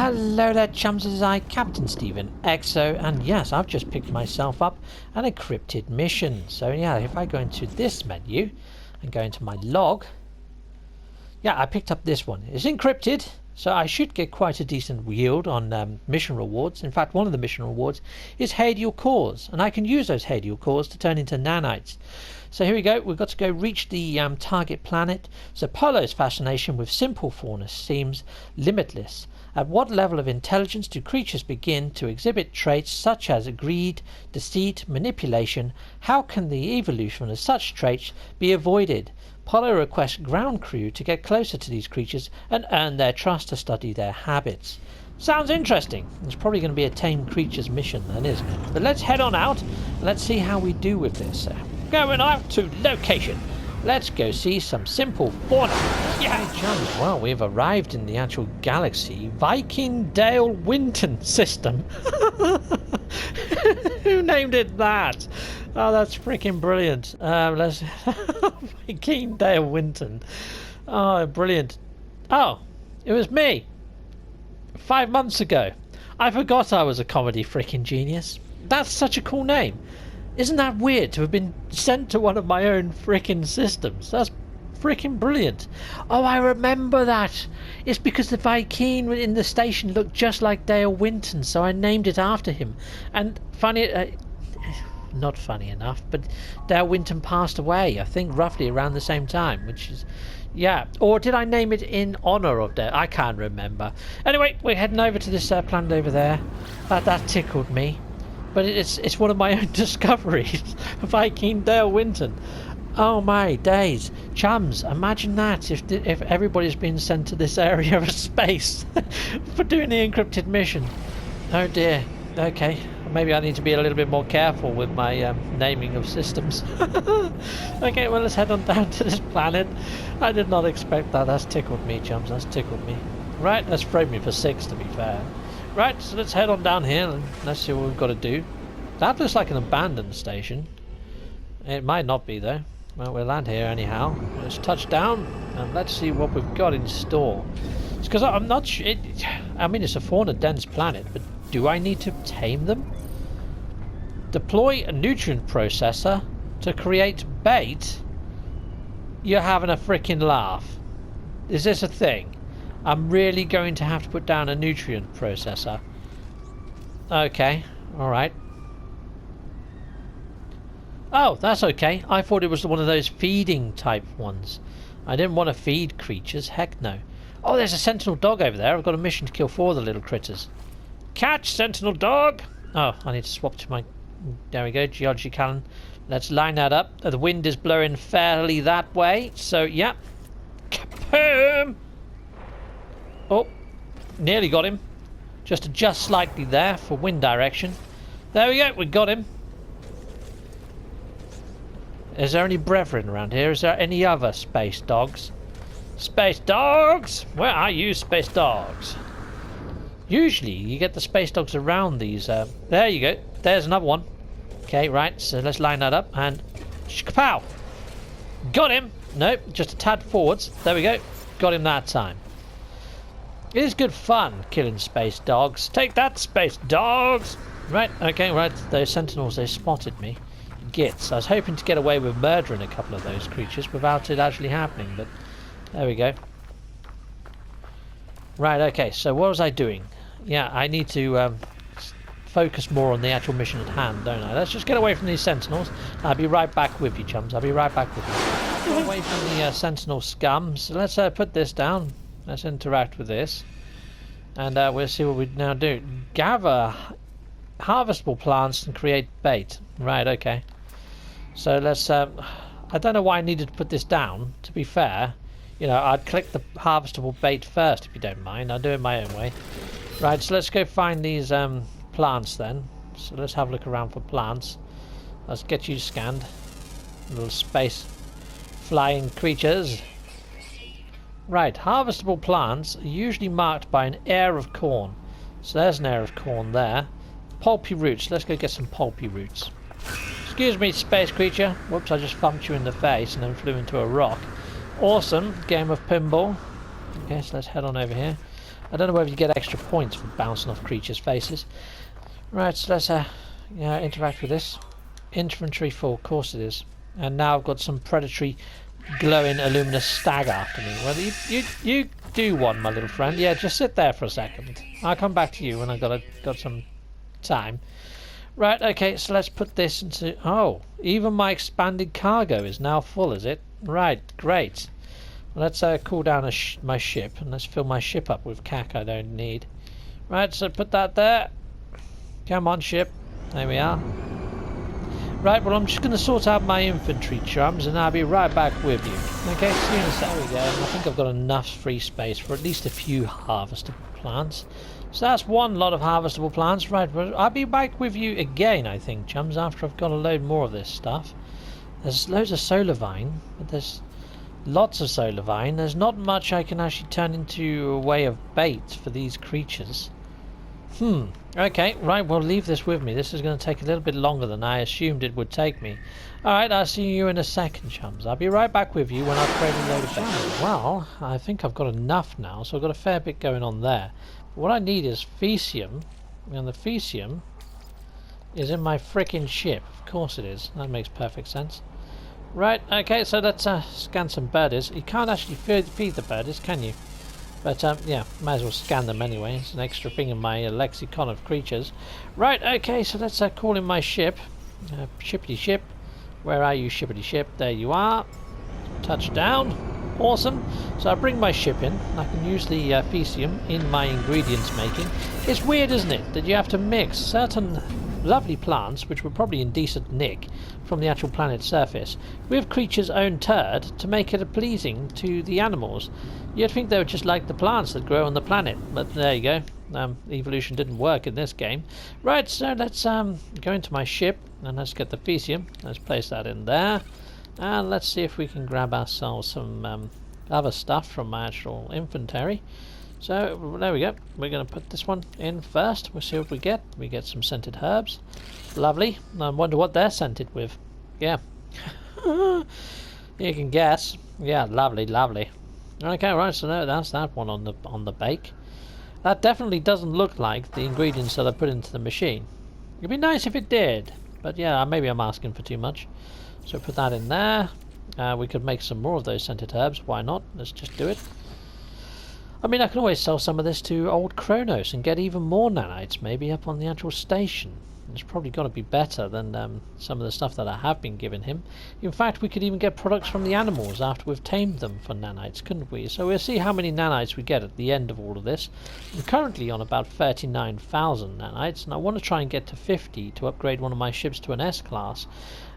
Hello there, chums. This is nCaptainSteve in EXO, and yes, I've just picked myself up an encrypted mission. So yeah, if I go into this menu and go into my log, yeah, I picked up this one. It's encrypted, so I should get quite a decent yield on mission rewards. In fact, one of the mission rewards is Hadial cores, and I can use those Hadial cores to turn into Nanites. So here we go, we've got to go reach the target planet. So Polo's fascination with simple fauna seems limitless. At what level of intelligence do creatures begin to exhibit traits such as greed, deceit, manipulation? How can the evolution of such traits be avoided? Polo requests ground crew to get closer to these creatures and earn their trust to study their habits. Sounds interesting. It's probably going to be a tame creatures mission then, isn't it? But let's head on out and let's see how we do with this. Going out to location. Let's go see some simple fauna. Yeah, chums. Well, we've arrived in the actual galaxy Vikingdale Winton system. Who named it that? Oh, that's freaking brilliant. Let's Vikingdale Winton. Oh, brilliant. Oh, it was me. 5 months ago. I forgot I was a comedy freaking genius. That's such a cool name. Isn't that weird to have been sent to one of my own freaking systems? That's freaking brilliant. Oh, I remember that. It's because the Viking in the station looked just like Dale Winton, so I named it after him. And funny, not funny enough, but Dale Winton passed away, I think, roughly around the same time, which is, yeah. Or did I name it in honour of Dale? I can't remember. Anyway, we're heading over to this planet over there. That tickled me. But it's one of my own discoveries, Vikingdale Winton. Oh my days, chums! Imagine that if everybody's been sent to this area of space for doing the encrypted mission. Oh dear. Okay, maybe I need to be a little bit more careful with my naming of systems. Okay, well, let's head on down to this planet. I did not expect that. That's tickled me, chums. That's tickled me. Right, that's thrown me for 6, to be fair. Right, so let's head on down here and let's see what we've got to do. That looks like an abandoned station. It might not be though. Well, we'll land here anyhow. Let's touch down and let's see what we've got in store. It's because I'm not sure. I mean, it's a fauna-dense planet, but do I need to tame them? Deploy a nutrient processor to create bait? You're having a freaking laugh. Is this a thing? I'm really going to have to put down a nutrient processor. Okay, alright. Oh, that's okay. I thought it was one of those feeding type ones. I didn't want to feed creatures, heck no. Oh, there's a sentinel dog over there. I've got a mission to kill 4 of the little critters. Catch, sentinel dog! Oh, I need to swap to my... There we go, geology cannon. Let's line that up. The wind is blowing fairly that way, so yeah. Kaboom! Oh, nearly got him. Just adjust slightly there for wind direction. There we go, we got him. Is there any brethren around here? Is there any other space dogs? Space dogs! Where are you, space dogs? Usually you get the space dogs around these. There you go. There's another one. Okay, right, so let's line that up and... Kapow! Got him! Nope, just a tad forwards. There we go. Got him that time. It is good fun killing space dogs. Take that, space dogs! Right, okay, right. Those sentinels, they spotted me. Gits. I was hoping to get away with murdering a couple of those creatures without it actually happening, but there we go. Right, okay, so what was I doing? Yeah, I need to focus more on the actual mission at hand, don't I? Let's just get away from these sentinels. I'll be right back with you, chums. I'll be right back with you. Get away from the sentinel scum. So let's put this down. Let's interact with this. And we'll see what we now do. Gather harvestable plants and create bait. Right, okay. So let's... I don't know why I needed to put this down, to be fair. You know, I'd click the harvestable bait first, if you don't mind. I'll do it my own way. Right, so let's go find these plants then. So let's have a look around for plants. Let's get you scanned. Little space flying creatures. Right, harvestable plants are usually marked by an ear of corn. So there's an ear of corn there. Pulpy roots. Let's go get some pulpy roots. Excuse me, space creature. Whoops, I just thumped you in the face and then flew into a rock. Awesome. Game of pinball. Okay, so let's head on over here. I don't know whether you get extra points for bouncing off creatures' faces. Right, so let's interact with this. Infantry full, of course it is. And now I've got some predatory glowing luminous stag after me. Well, you do one, my little friend. Yeah, just sit there for a second. I'll come back to you when I've got some time. Right, okay, so let's put this into... Oh, even my expanded cargo is now full, is it? Right, great. Well, let's cool down my ship, and let's fill my ship up with cack I don't need. Right, so put that there. Come on, ship. There we are. Right, well, I'm just going to sort out my infantry, chums, and I'll be right back with you. Okay, as soon as there we go. I think I've got enough free space for at least a few harvestable plants. So that's one lot of harvestable plants. Right, well, I'll be back with you again, I think, chums, after I've got a load more of this stuff. There's loads of solar vine, but there's lots of solar vine. There's not much I can actually turn into a way of bait for these creatures. Okay, right, well, leave this with me. This is going to take a little bit longer than I assumed it would take me. Alright, I'll see you in a second, chums. I'll be right back with you when I've created a load of bait. Well, I think I've got enough now, so I've got a fair bit going on there. But what I need is Fecium, and the Fecium is in my frickin' ship. Of course it is. That makes perfect sense. Right, okay, so let's scan some birdies. You can't actually feed the birdies, can you? But, yeah, might as well scan them anyway. It's an extra thing in my lexicon of creatures. Right, okay, so let's call in my ship. Shippity ship. Where are you, shippity ship? There you are. Touchdown. Awesome. So I bring my ship in. I can use the Fecium in my ingredients making. It's weird, isn't it, that you have to mix certain lovely plants, which were probably in decent nick from the actual planet's surface, with creatures' own turd to make it pleasing to the animals. You'd think they would just like the plants that grow on the planet, but there you go. Evolution didn't work in this game. Right, so let's go into my ship and let's get the Fecium. Let's place that in there, and let's see if we can grab ourselves some other stuff from my actual inventory. So there we go. We're going to put this one in first. We'll see what we get. We get some scented herbs. Lovely. I wonder what they're scented with. Yeah. You can guess. Yeah, lovely, lovely. Okay, right, so no, that's that one on the bake. That definitely doesn't look like the ingredients that I put into the machine. It'd be nice if it did, but yeah, maybe I'm asking for too much. So put that in there. We could make some more of those scented herbs. Why not? Let's just do it. I mean, I can always sell some of this to old Kronos and get even more nanites, maybe up on the actual station. It's probably got to be better than some of the stuff that I have been giving him. In fact, we could even get products from the animals after we've tamed them for nanites, couldn't we? So we'll see how many nanites we get at the end of all of this. I'm currently on about 39,000 nanites, and I want to try and get to 50 to upgrade one of my ships to an S-class.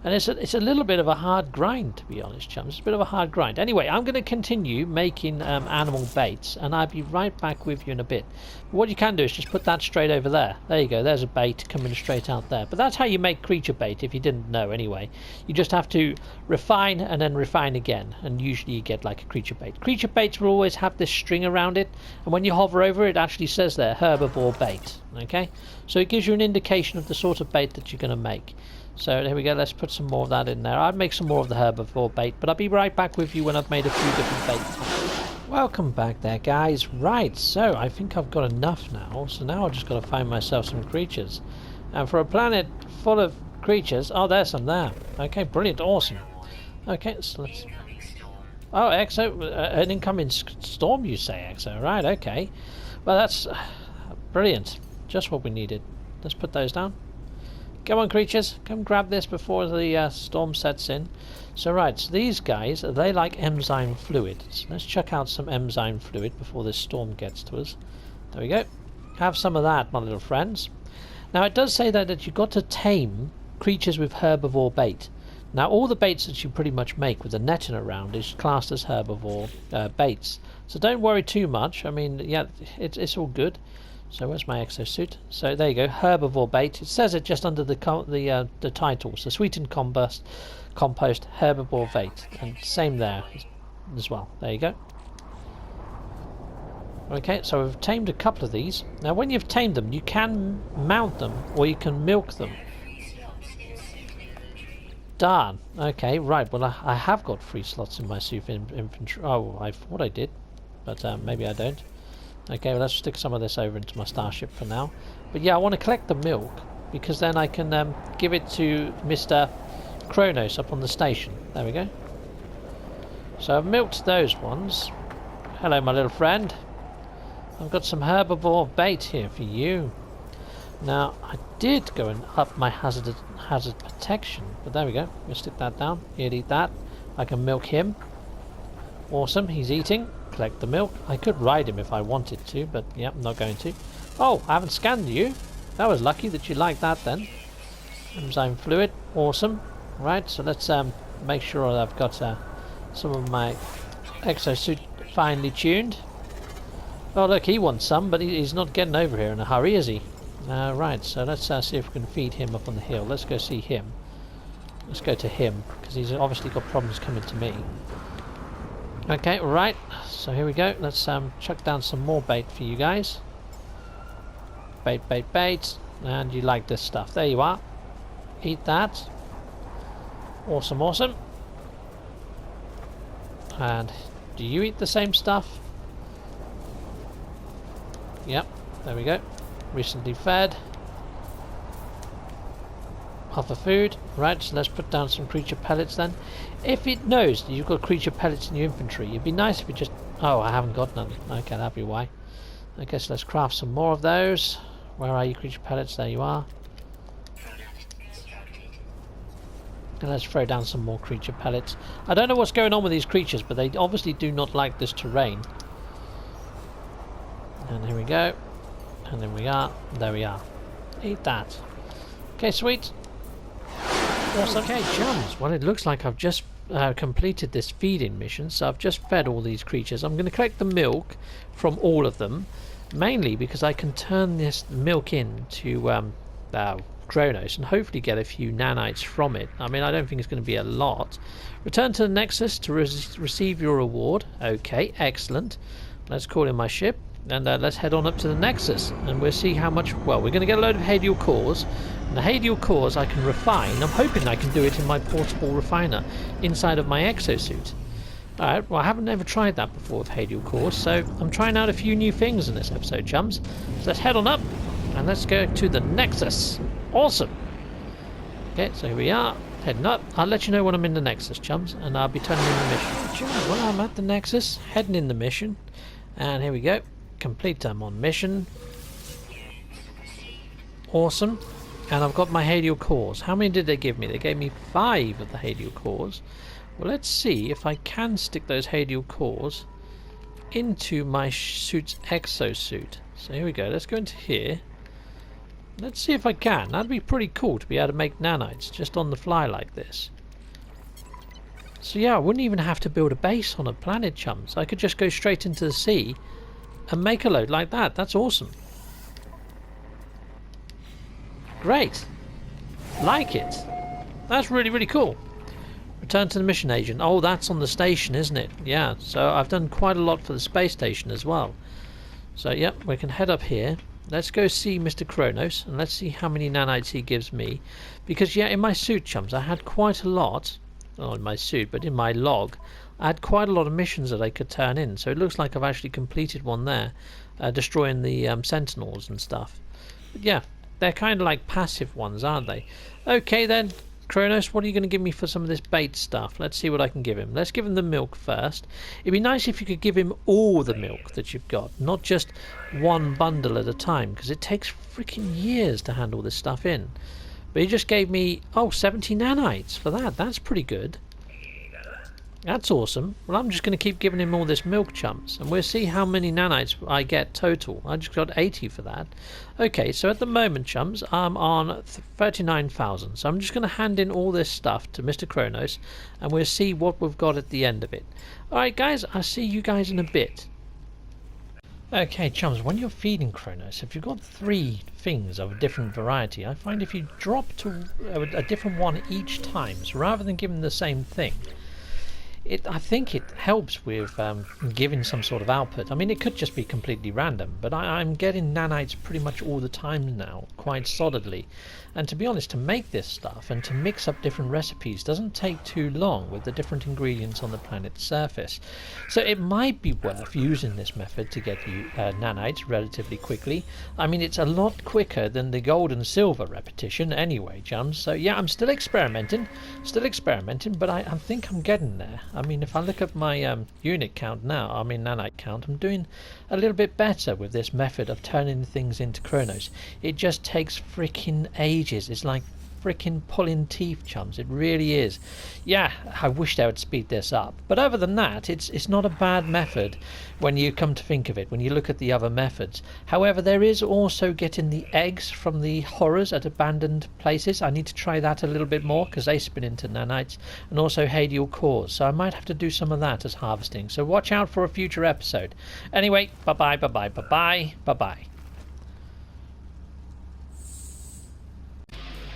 And it's a little bit of a hard grind, to be honest, chums. It's a bit of a hard grind. Anyway, I'm going to continue making animal baits, and I'll be right back with you in a bit. But what you can do is just put that straight over there. There you go. There's a bait coming straight out there. But that's how you make creature bait, if you didn't know anyway. You just have to refine and then refine again, and usually you get like a creature bait. Creature baits will always have this string around it, and when you hover over it, it actually says there, herbivore bait. Okay? So it gives you an indication of the sort of bait that you're going to make. So there we go, let's put some more of that in there. I'd make some more of the herbivore bait, but I'll be right back with you when I've made a few different baits. Welcome back there, guys. Right, so I think I've got enough now. So now I've just got to find myself some creatures. And for a planet full of creatures... Oh, there's some there. Okay, brilliant, awesome. Okay, so let's... Oh, Exo, an incoming storm, you say, Exo. Right, okay. Well, that's brilliant. Just what we needed. Let's put those down. Come on, creatures, come grab this before the storm sets in. So right, so these guys, they like enzyme fluid. So let's chuck out some enzyme fluid before this storm gets to us. There we go. Have some of that, my little friends. Now it does say that you've got to tame creatures with herbivore bait. Now all the baits that you pretty much make with the netting around is classed as herbivore baits. So don't worry too much. I mean, yeah, it's all good. So where's my exosuit? So there you go, herbivore bait. It says it just under the title. So sweetened compost herbivore bait, and same there as well. There you go. Okay, so we've tamed a couple of these. Now when you've tamed them, you can mount them or you can milk them. Darn. Okay, right. Well, I have got 3 slots in my super infantry. Oh, I thought I did, but maybe I don't. Okay, well, let's stick some of this over into my starship for now. But yeah, I want to collect the milk, because then I can give it to Mr. Kronos up on the station. There we go. So I've milked those ones. Hello, my little friend. I've got some herbivore bait here for you. Now, I did go and up my hazard protection, but there we go. We'll stick that down. He'll eat that. I can milk him. Awesome, he's eating. Collect the milk. I could ride him if I wanted to, but yeah, I'm not going to. Oh, I haven't scanned you. That was lucky that you liked that then. Enzyme fluid. Awesome. Right, so let's make sure I've got some of my exosuit finely tuned. Oh look, he wants some, but he's not getting over here in a hurry, is he? Right, so let's see if we can feed him up on the hill. Let's go see him. Let's go to him, because he's obviously got problems coming to me. Okay, right, so here we go. Let's chuck down some more bait for you guys. Bait, bait, bait. And you like this stuff. There you are. Eat that. Awesome, awesome. And do you eat the same stuff? Yep, there we go. Recently fed. Other food. Right, so let's put down some creature pellets then. If it knows that you've got creature pellets in your inventory, it'd be nice if it just... Oh, I haven't got none. Okay, that'd be why. I guess let's craft some more of those. Where are you, creature pellets? There you are. And let's throw down some more creature pellets. I don't know what's going on with these creatures, but they obviously do not like this terrain. And here we go. And then we are. There we are. Eat that. Okay, sweet. Awesome. Okay, chums. Well, it looks like I've just completed this feeding mission, so I've just fed all these creatures. I'm going to collect the milk from all of them, mainly because I can turn this milk into Kronos and hopefully get a few nanites from it. I mean, I don't think it's going to be a lot. Return to the Nexus to receive your reward. Okay, excellent. Let's call in my ship. And let's head on up to the Nexus, and we'll see how much... Well, we're going to get a load of Hadial cores, and the Hadial cores I can refine. I'm hoping I can do it in my portable refiner inside of my exosuit. Alright, well, I haven't ever tried that before with Hadial cores, so I'm trying out a few new things in this episode, chums. So let's head on up, and let's go to the Nexus. Awesome! Okay, so here we are, heading up. I'll let you know when I'm in the Nexus, chums, and I'll be turning in the mission. Chums, well, I'm at the Nexus, heading in the mission, and here we go. Complete. I'm on mission. Awesome. And I've got my Hadial cores. How many did they give me? They gave me 5 of the Hadial cores. Well, let's see if I can stick those Hadial cores into my suit's exosuit. So here we go. Let's go into here. Let's see if I can. That'd be pretty cool to be able to make nanites just on the fly like this. So yeah, I wouldn't even have to build a base on a planet, chums. I could just go straight into the sea and make a load like that. That's awesome. Great. Like it. That's really, really cool. Return to the mission agent. Oh, that's on the station, isn't it? Yeah, so I've done quite a lot for the space station as well. So, yep, we can head up here. Let's go see Mr. Kronos, and let's see how many nanites he gives me. Because, yeah, in my suit, chums, I had quite a lot. Not in my suit, but in my log. I had quite a lot of missions that I could turn in, so it looks like I've actually completed one there, destroying the sentinels and stuff. But yeah, they're kind of like passive ones, aren't they? Okay then, Kronos, what are you going to give me for some of this bait stuff? Let's see what I can give him. Let's give him the milk first. It'd be nice if you could give him all the milk that you've got, not just one bundle at a time, because it takes freaking years to handle this stuff in. But he just gave me, 70 nanites for that. That's pretty good. That's awesome. Well, I'm just going to keep giving him all this milk, chums, and we'll see how many nanites I get total. I just got 80 for that. Okay, so at the moment, chums, I'm on 39,000. So I'm just going to hand in all this stuff to Mr. Kronos, and we'll see what we've got at the end of it. Alright, guys, I'll see you guys in a bit. Okay, chums, when you're feeding Kronos, if you've got 3 things of a different variety, I find if you drop to a different one each time, so rather than giving the same thing, I think it helps with giving some sort of output. I mean, it could just be completely random, but I'm getting nanites pretty much all the time now, quite solidly. And to be honest, to make this stuff and to mix up different recipes doesn't take too long with the different ingredients on the planet's surface. So it might be worth using this method to get you nanites relatively quickly. I mean, it's a lot quicker than the gold and silver repetition anyway, chums. So yeah, I'm still experimenting, but I think I'm getting there. I mean, if I look at my unit count now, I mean nanite count, I'm doing a little bit better with this method of turning things into chronos. It just takes freaking ages. It's like freaking pulling teeth, chums. It really is. Yeah, I wish they would speed this up. But other than that, it's not a bad method when you come to think of it, when you look at the other methods. However, there is also getting the eggs from the horrors at abandoned places. I need to try that a little bit more because they spin into nanites, and also hadial cores. So I might have to do some of that as harvesting. So watch out for a future episode. Anyway, bye-bye, bye-bye, bye-bye, bye-bye.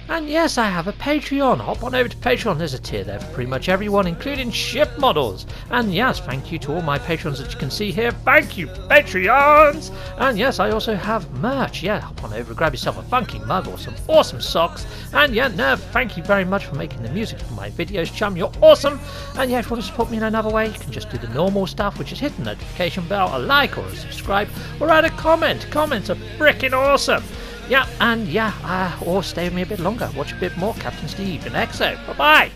And yes, I have a Patreon. Hop on over to Patreon. There's a tier there for pretty much everyone, including ship models. And yes, thank you to all my patrons that you can see here. Thank you, Patreons! And yes, I also have merch. Yeah, hop on over, grab yourself a funky mug or some awesome socks. And yeah, Nerv, thank you very much for making the music for my videos, chum. You're awesome. And yeah, if you want to support me in another way, you can just do the normal stuff, which is hit the notification bell, a like or a subscribe, or add a comment. Comments are freaking awesome. Yeah, and yeah, or stay with me a bit longer. Watch a bit more Captain Steve and EXO. Bye-bye!